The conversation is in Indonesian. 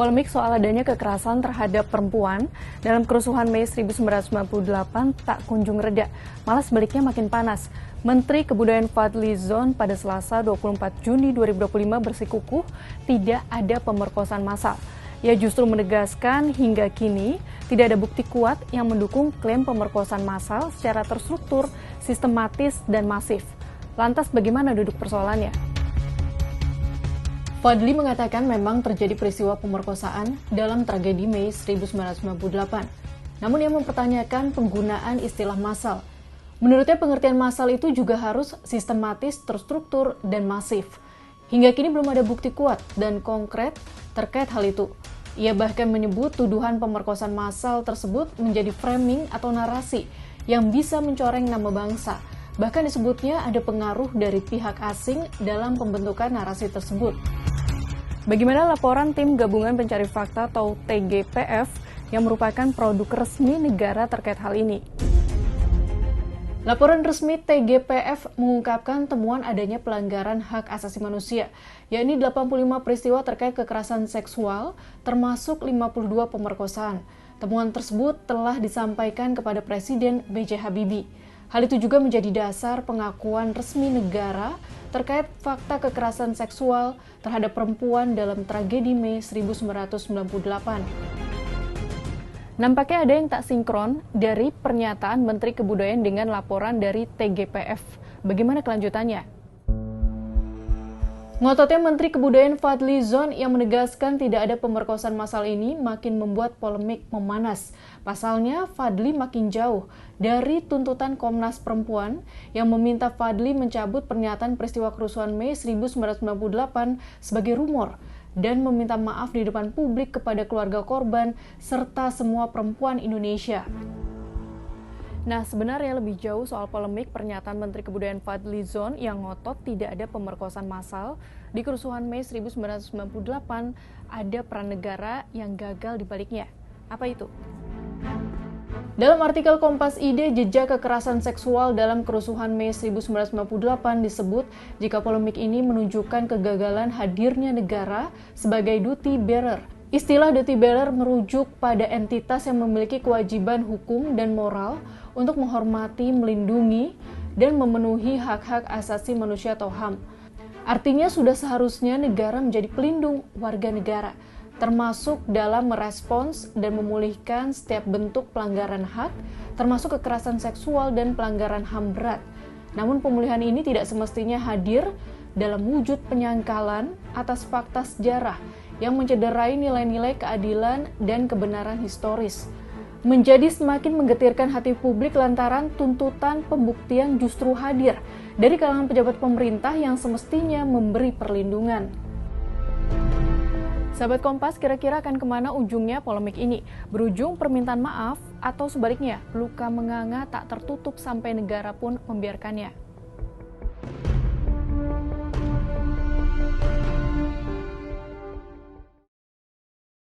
Polemik soal adanya kekerasan terhadap perempuan dalam kerusuhan Mei 1998 tak kunjung reda, malah sebaliknya makin panas. Menteri Kebudayaan Fadly Zon pada Selasa 24 Juni 2025 bersikukuh tidak ada pemerkosaan massal. Ia justru menegaskan hingga kini tidak ada bukti kuat yang mendukung klaim pemerkosaan massal secara terstruktur, sistematis, dan masif. Lantas bagaimana duduk persoalannya? Fadly mengatakan memang terjadi peristiwa pemerkosaan dalam tragedi Mei 1998. Namun ia mempertanyakan penggunaan istilah massal. Menurutnya pengertian massal itu juga harus sistematis, terstruktur, dan masif. Hingga kini belum ada bukti kuat dan konkret terkait hal itu. Ia bahkan menyebut tuduhan pemerkosaan massal tersebut menjadi framing atau narasi yang bisa mencoreng nama bangsa. Bahkan disebutnya ada pengaruh dari pihak asing dalam pembentukan narasi tersebut. Bagaimana laporan Tim Gabungan Pencari Fakta atau TGPF yang merupakan produk resmi negara terkait hal ini? Laporan resmi TGPF mengungkapkan temuan adanya pelanggaran hak asasi manusia, yakni 85 peristiwa terkait kekerasan seksual, termasuk 52 pemerkosaan. Temuan tersebut telah disampaikan kepada Presiden B.J. Habibie. Hal itu juga menjadi dasar pengakuan resmi negara terkait fakta kekerasan seksual terhadap perempuan dalam tragedi Mei 1998. Nampaknya ada yang tak sinkron dari pernyataan Menteri Kebudayaan dengan laporan dari TGPF. Bagaimana kelanjutannya? Ngototnya Menteri Kebudayaan Fadly Zon yang menegaskan tidak ada pemerkosaan massal ini makin membuat polemik memanas. Pasalnya, Fadly makin jauh dari tuntutan Komnas Perempuan yang meminta Fadly mencabut pernyataan peristiwa kerusuhan Mei 1998 sebagai rumor dan meminta maaf di depan publik kepada keluarga korban serta semua perempuan Indonesia. Nah, sebenarnya lebih jauh soal polemik pernyataan Menteri Kebudayaan Fadly Zon yang ngotot tidak ada pemerkosaan massal di kerusuhan Mei 1998, ada peran negara yang gagal di baliknya. Apa itu? Dalam artikel Kompas ID, jejak kekerasan seksual dalam kerusuhan Mei 1998 disebut jika polemik ini menunjukkan kegagalan hadirnya negara sebagai duty bearer. Istilah duty bearer merujuk pada entitas yang memiliki kewajiban hukum dan moral untuk menghormati, melindungi, dan memenuhi hak-hak asasi manusia atau HAM. Artinya sudah seharusnya negara menjadi pelindung warga negara, termasuk dalam merespons dan memulihkan setiap bentuk pelanggaran hak, termasuk kekerasan seksual dan pelanggaran HAM berat. Namun pemulihan ini tidak semestinya hadir dalam wujud penyangkalan atas fakta sejarah yang mencederai nilai-nilai keadilan dan kebenaran historis. Menjadi semakin menggetirkan hati publik lantaran tuntutan pembuktian justru hadir dari kalangan pejabat pemerintah yang semestinya memberi perlindungan. Sahabat Kompas, kira-kira akan kemana ujungnya polemik ini? Berujung permintaan maaf atau sebaliknya, luka menganga tak tertutup sampai negara pun membiarkannya?